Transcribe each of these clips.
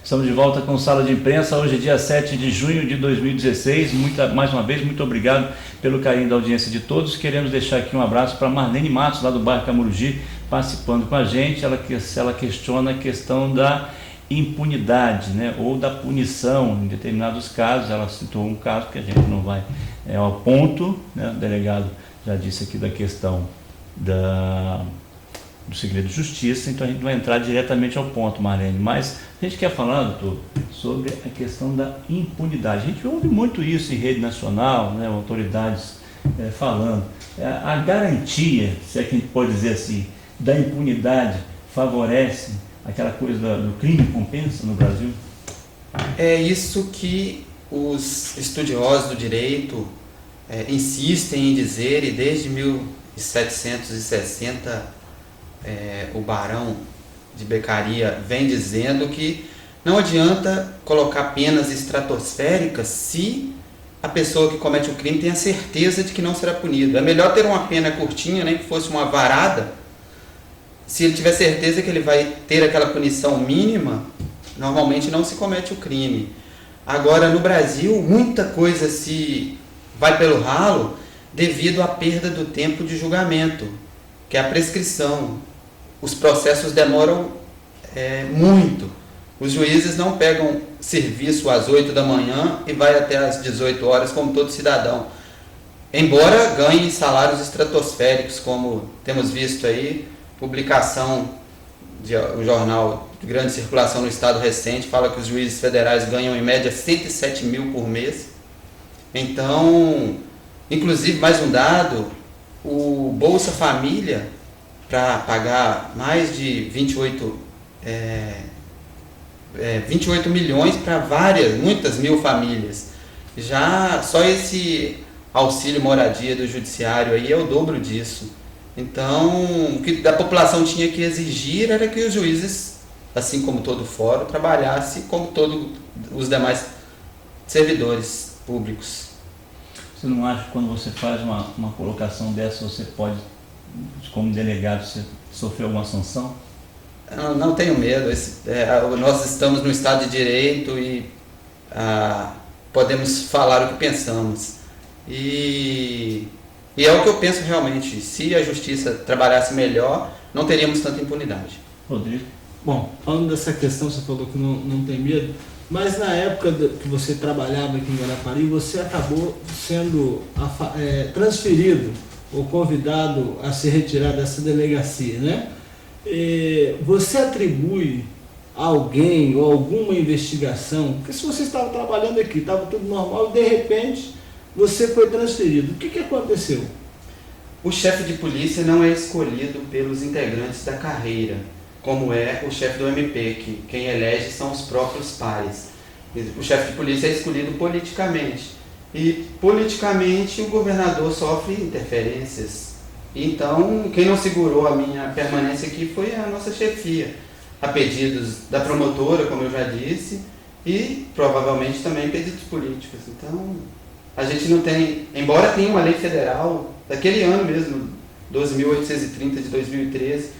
Estamos de volta com Sala de Imprensa, hoje é dia 7 de junho de 2016. Mais uma vez, muito obrigado pelo carinho da audiência de todos. Queremos deixar aqui um abraço para Marlene Matos, lá do bairro Camurugi, participando com a gente. Ela questiona a questão da impunidade, né, ou da punição em determinados casos. Ela citou um caso que a gente não vai ao ponto, né? O delegado já disse aqui da questão do segredo de justiça, então a gente vai entrar diretamente ao ponto, Marlene, mas a gente quer falar, doutor, sobre a questão da impunidade. A gente ouve muito isso em rede nacional, né, autoridades falando. A garantia, se é que a gente pode dizer assim, da impunidade favorece aquela coisa do crime compensa no Brasil? É isso que os estudiosos do direito insistem em dizer, e desde 1760 o Barão de Beccaria vem dizendo que não adianta colocar penas estratosféricas se a pessoa que comete o crime tem a certeza de que não será punido. É melhor ter uma pena curtinha, nem que fosse uma varada. Se ele tiver certeza que ele vai ter aquela punição mínima, normalmente não se comete o crime. Agora, no Brasil, muita coisa se vai pelo ralo devido à perda do tempo de julgamento, que é a prescrição. Os processos demoram muito. Os juízes não pegam serviço às 8 da manhã e vai até às 18 horas como todo cidadão. Embora ganhem salários estratosféricos, como temos visto aí, publicação de um jornal de grande circulação no estado recente, fala que os juízes federais ganham em média 107 mil por mês. Então, inclusive, mais um dado, o Bolsa Família, para pagar mais de 28 milhões para muitas mil famílias. Já só esse auxílio moradia do judiciário aí é o dobro disso. Então, o que a população tinha que exigir era que os juízes, assim como todo fórum, trabalhasse como todos os demais servidores públicos. Você não acha que quando você faz uma colocação dessa, você pode, como delegado, você sofrer alguma sanção? Não tenho medo. Nós estamos no Estado de Direito e podemos falar o que pensamos. E é o que eu penso realmente. Se a justiça trabalhasse melhor, não teríamos tanta impunidade. Rodrigo? Bom, falando dessa questão, você falou que não tem medo, mas na época que você trabalhava aqui em Guarapari, você acabou sendo transferido ou convidado a se retirar dessa delegacia, né? Você atribui a alguém ou alguma investigação, porque se você estava trabalhando aqui, estava tudo normal, e de repente você foi transferido, o que aconteceu? O chefe de polícia não é escolhido pelos integrantes da carreira, como é o chefe do MP, que quem elege são os próprios pares. O chefe de polícia é escolhido politicamente. E politicamente o governador sofre interferências. Então, quem não segurou a minha permanência aqui foi a nossa chefia, a pedidos da promotora, como eu já disse, e provavelmente também pedidos políticos. Então, a gente não tem, embora tenha uma lei federal, daquele ano mesmo, 12.830 de 2013,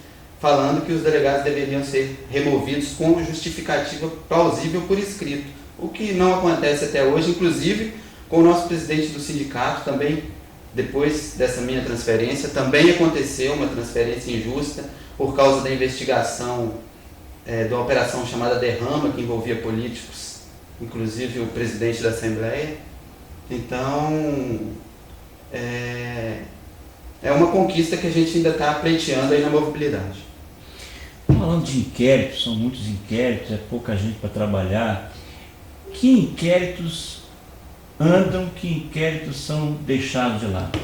falando que os delegados deveriam ser removidos com justificativa plausível por escrito, o que não acontece até hoje, inclusive com o nosso presidente do sindicato também, depois dessa minha transferência, também aconteceu uma transferência injusta por causa da investigação de uma operação chamada Derrama, que envolvia políticos, inclusive o presidente da Assembleia. Então, é uma conquista que a gente ainda está pleiteando aí na mobilidade. Falando de inquéritos, são muitos inquéritos, é pouca gente para trabalhar. Que inquéritos andam, que inquéritos são deixados de lado?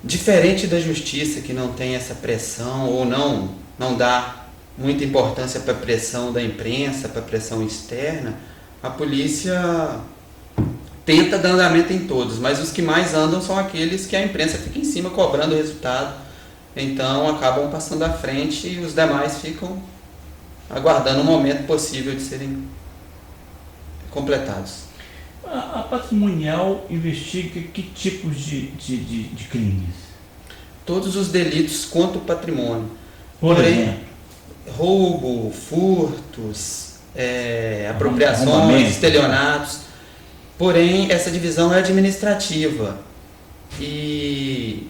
Diferente da justiça, que não tem essa pressão ou não dá muita importância para a pressão da imprensa, para a pressão externa, a polícia tenta dar andamento em todos, mas os que mais andam são aqueles que a imprensa fica em cima cobrando o resultado, então acabam passando à frente e os demais ficam aguardando o momento possível de serem completados. A patrimonial investiga que tipos de crimes? Todos os delitos contra o patrimônio. Por exemplo? Roubo, furtos, apropriações, estelionatos. Porém, essa divisão é administrativa e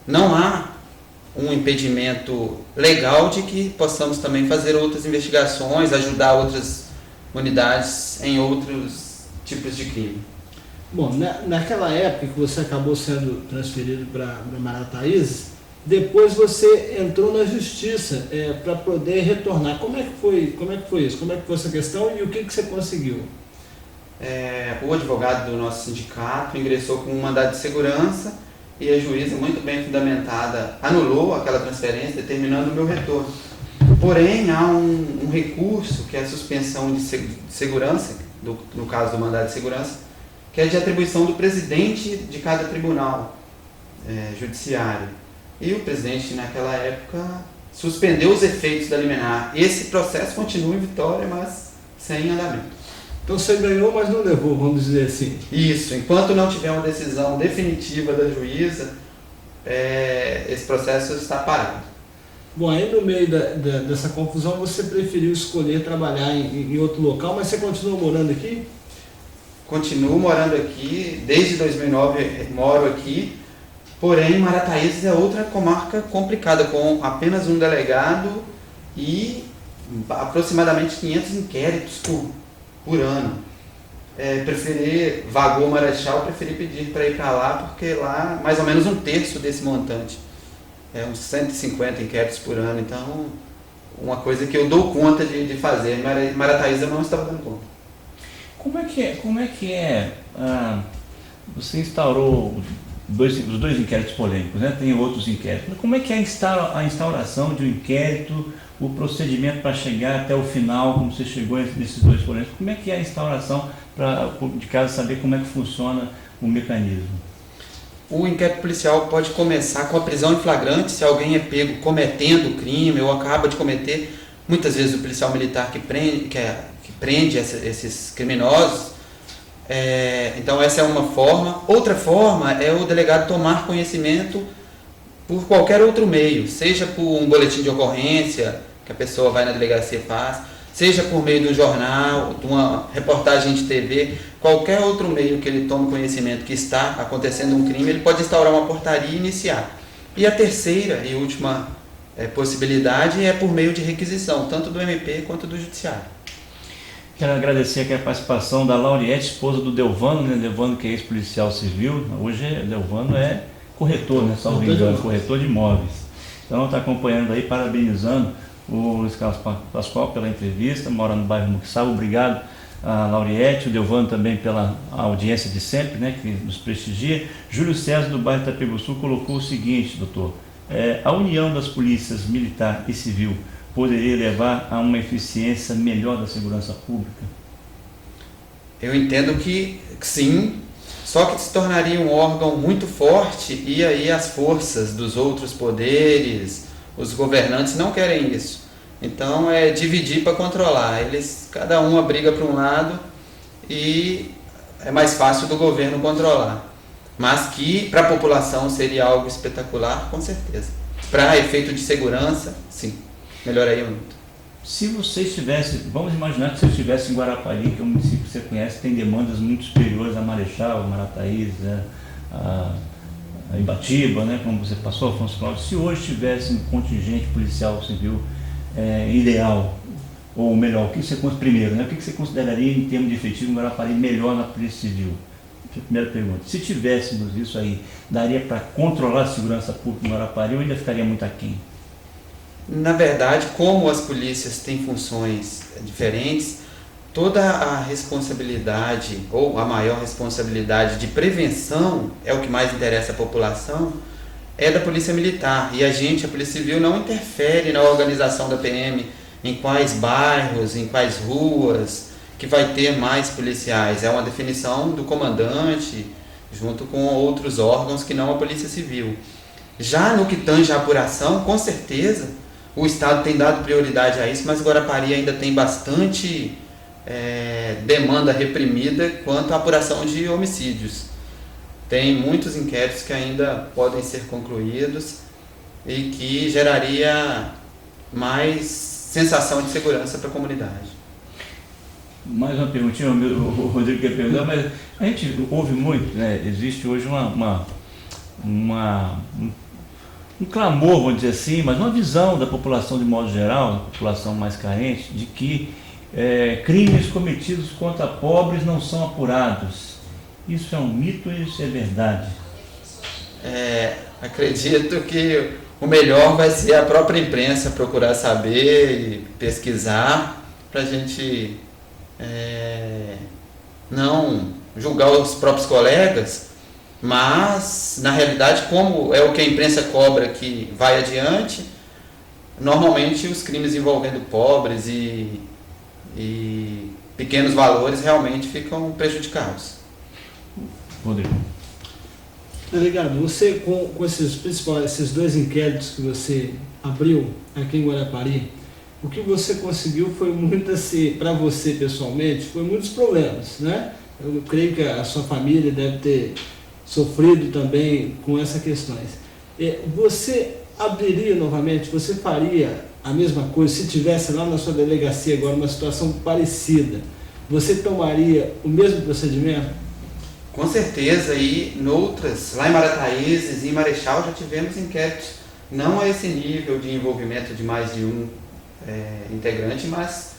não há um impedimento legal de que possamos também fazer outras investigações, ajudar outras unidades em outros tipos de crime. Bom, naquela época que você acabou sendo transferido para Marataízes, depois você entrou na justiça para poder retornar. Como é que foi isso? Como é que foi essa questão e o que você conseguiu? O advogado do nosso sindicato ingressou com um mandado de segurança e a juíza, muito bem fundamentada, anulou aquela transferência, determinando o meu retorno. Porém, há um recurso, que é a suspensão de segurança, no caso do mandado de segurança, que é de atribuição do presidente de cada tribunal judiciário. E o presidente, naquela época, suspendeu os efeitos da liminar. Esse processo continua em Vitória, mas sem andamento. Então você ganhou, mas não levou, vamos dizer assim. Isso, enquanto não tiver uma decisão definitiva da juíza, esse processo está parado. Bom, aí no meio dessa confusão você preferiu escolher trabalhar em outro local, mas você continua morando aqui? Continuo morando aqui, desde 2009 moro aqui, porém Marataízes é outra comarca complicada, com apenas um delegado e aproximadamente 500 inquéritos por ano. Vagou Marechal, preferi pedir para ir para lá, porque lá mais ou menos um terço desse montante. Uns 150 inquéritos por ano, então uma coisa que eu dou conta de fazer. Marataízes eu não estava dando conta. Como é que você instaurou os dois inquéritos polêmicos, né? Tem outros inquéritos. Mas como é que é a instauração de um inquérito, o procedimento para chegar até o final, como você chegou nesses dois polêmicos? Como é que é a instauração para o público de casa saber como é que funciona o mecanismo? O inquérito policial pode começar com a prisão em flagrante, se alguém é pego cometendo crime ou acaba de cometer. Muitas vezes o policial militar que prende esses criminosos. Então essa é uma forma. Outra forma é o delegado tomar conhecimento por qualquer outro meio, seja por um boletim de ocorrência que a pessoa vai na delegacia e faz, seja por meio de um jornal, de uma reportagem de TV, qualquer outro meio que ele tome conhecimento que está acontecendo um crime, ele pode instaurar uma portaria e iniciar. E a terceira e última possibilidade é por meio de requisição, tanto do MP quanto do Judiciário. Quero agradecer aqui a participação da Lauriette, esposa do Delvano, né? Delvano, que é ex-policial civil. Hoje Delvano é corretor, né? Salvo engano, corretor de imóveis. Então está acompanhando aí, parabenizando o Luiz Carlos Pascoal pela entrevista, mora no bairro Muquissaba. Obrigado a Lauriette, o Delvano também pela audiência de sempre, né? Que nos prestigia. Júlio César, do bairro Itapeguçu, colocou o seguinte, doutor: a união das polícias militar e civil poderia levar a uma eficiência melhor da segurança pública? Eu entendo que sim, só que se tornaria um órgão muito forte e aí as forças dos outros poderes, os governantes não querem isso. Então é dividir para controlar. Cada um briga para um lado e é mais fácil do governo controlar. Mas que para a população seria algo espetacular, com certeza. Para efeito de segurança, sim. Melhoraria muito. Se você estivesse, vamos imaginar que você estivesse em Guarapari, que é um município que você conhece, tem demandas muito superiores a Marechal, a Marataízes, a Ibatiba, né, como você passou, Afonso Cláudio. Se hoje tivesse um contingente policial civil ideal, ou melhor, o que você primeiro, né, o que você consideraria em termos de efetivo em Guarapari melhor na Polícia Civil? Primeira pergunta. Se tivéssemos isso aí, daria para controlar a segurança pública em Guarapari ou ainda ficaria muito aquém? Na verdade, como as polícias têm funções diferentes, toda a responsabilidade, ou a maior responsabilidade de prevenção, é o que mais interessa à população, é da Polícia Militar. E a Polícia Civil, não interfere na organização da PM, em quais bairros, em quais ruas, que vai ter mais policiais. É uma definição do comandante, junto com outros órgãos que não a Polícia Civil. Já no que tange a apuração, com certeza, o Estado tem dado prioridade a isso, mas Guarapari ainda tem bastante demanda reprimida quanto à apuração de homicídios. Tem muitos inquéritos que ainda podem ser concluídos e que geraria mais sensação de segurança para a comunidade. Mais uma perguntinha, o Rodrigo quer perguntar, mas a gente ouve muito, né? Existe hoje um clamor, vamos dizer assim, mas uma visão da população de modo geral, da população mais carente, de que crimes cometidos contra pobres não são apurados. Isso é um mito ou isso é verdade? Acredito que o melhor vai ser a própria imprensa procurar saber e pesquisar para a gente não julgar os próprios colegas, mas na realidade, como é o que a imprensa cobra que vai adiante, normalmente os crimes envolvendo pobres e pequenos valores realmente ficam prejudicados. Rodrigo. Delegado, você com esses dois inquéritos que você abriu aqui em Guarapari, o que você conseguiu foi para você pessoalmente, foi muitos problemas, né? Eu creio que a sua família deve ter sofrido também com essas questões. Você abriria novamente, você faria a mesma coisa se tivesse lá na sua delegacia agora uma situação parecida? Você tomaria o mesmo procedimento? Com certeza, e noutras, lá em Marataízes e em Marechal já tivemos inquéritos, não a esse nível de envolvimento de mais de um integrante, mas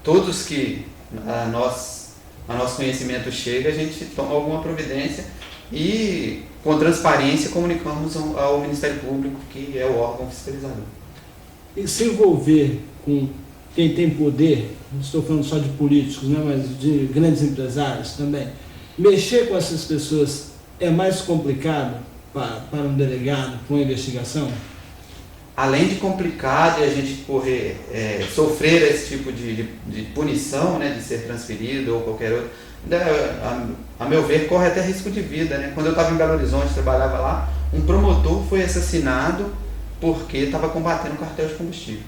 todos que a nosso conhecimento chega, a gente toma alguma providência e com transparência comunicamos ao Ministério Público, que é o órgão fiscalizador. E se envolver com quem tem poder, não estou falando só de políticos, né, mas de grandes empresários também, mexer com essas pessoas é mais complicado para um delegado, para uma investigação? Além de complicado e a gente sofrer esse tipo de punição, né, de ser transferido ou qualquer outro, a meu ver, corre até risco de vida, né? Quando eu estava em Belo Horizonte, trabalhava lá, um promotor foi assassinado porque estava combatendo o cartel de combustível.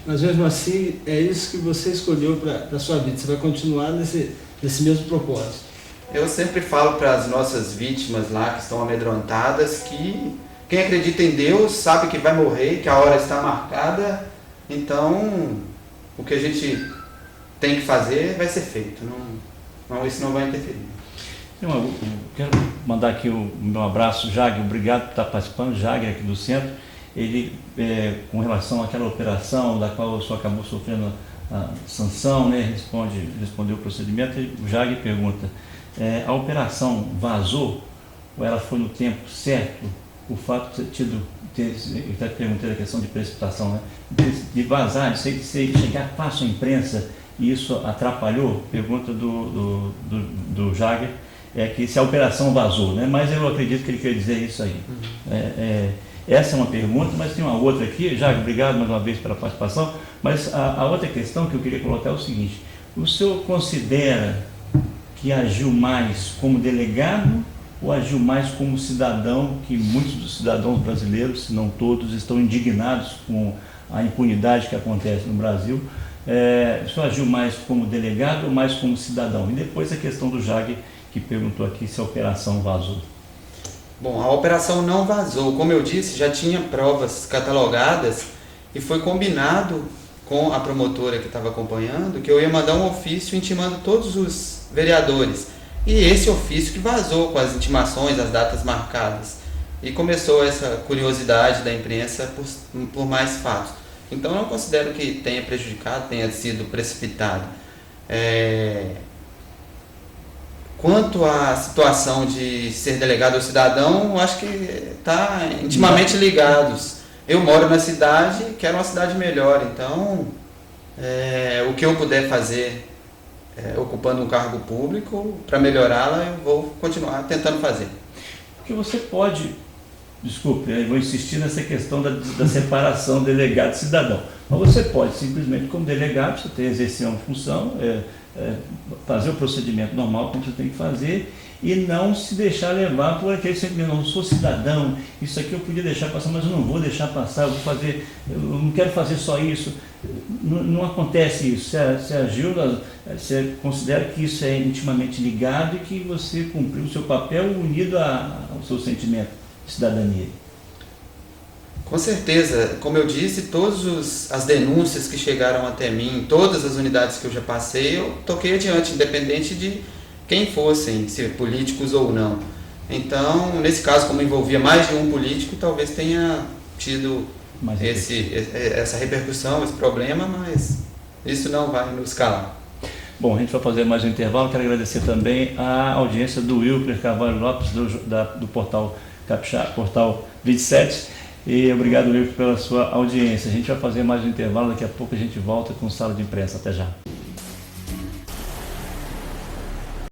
Mas mesmo assim, é isso que você escolheu para a sua vida, você vai continuar nesse mesmo propósito? Eu sempre falo para as nossas vítimas lá que estão amedrontadas que quem acredita em Deus sabe que vai morrer, que a hora está marcada, então o que a gente tem que fazer vai ser feito, isso não vai interferir. Eu quero mandar aqui o meu abraço, Jagger, obrigado por estar participando, Jagger aqui do centro. Ele, com relação àquela operação da qual o senhor acabou sofrendo a sanção, né, respondeu o procedimento, o Jagger pergunta, a operação vazou ou ela foi no tempo certo? O fato de ele está perguntando a questão de precipitação, né? De vazar, de chegar fácil à imprensa, e isso atrapalhou? Pergunta do Jagger, que se a operação vazou, né? Mas eu acredito que ele quer dizer isso aí. Essa é uma pergunta, mas tem uma outra aqui. Jagger, obrigado mais uma vez pela participação, mas a outra questão que eu queria colocar é o seguinte: o senhor considera que agiu mais como delegado ou agiu mais como cidadão, que muitos dos cidadãos brasileiros, se não todos, estão indignados com a impunidade que acontece no Brasil? O senhor agiu mais como delegado ou mais como cidadão? E depois a questão do Jagger, que perguntou aqui se a operação vazou. Bom, a operação não vazou. Como eu disse, já tinha provas catalogadas e foi combinado com a promotora que estava acompanhando que eu ia mandar um ofício intimando todos os vereadores. E esse ofício que vazou com as intimações, as datas marcadas. E começou essa curiosidade da imprensa por mais fatos. Então eu não considero que tenha prejudicado, tenha sido precipitado. Quanto à situação de ser delegado ou cidadão, eu acho que está intimamente ligados. Eu moro na cidade, quero uma cidade melhor, então o que eu puder fazer ocupando um cargo público para melhorá-la, eu vou continuar tentando fazer. Porque você pode, desculpe, eu vou insistir nessa questão da separação delegado-cidadão, mas você pode simplesmente, como delegado, você tem exercer uma função, fazer o procedimento normal como você tem que fazer e não se deixar levar por aquele sentimento, não sou cidadão, isso aqui eu podia deixar passar, mas eu não vou deixar passar, eu não quero fazer só isso. Não acontece isso. Você agiu, você considera que isso é intimamente ligado e que você cumpriu o seu papel unido ao seu sentimento de cidadania? Com certeza, como eu disse, todas as denúncias que chegaram até mim, todas as unidades que eu já passei, eu toquei adiante, independente de quem fossem, se políticos ou não. Então, nesse caso, como envolvia mais de um político, talvez tenha tido essa repercussão, esse problema, mas isso não vai nos calar. Bom, a gente vai fazer mais um intervalo. Quero agradecer também a audiência do Wilker Carvalho Lopes, do Portal Capixaba, Portal 27. E obrigado, Wilker, pela sua audiência. A gente vai fazer mais um intervalo. Daqui a pouco a gente volta com Sala de Imprensa. Até já.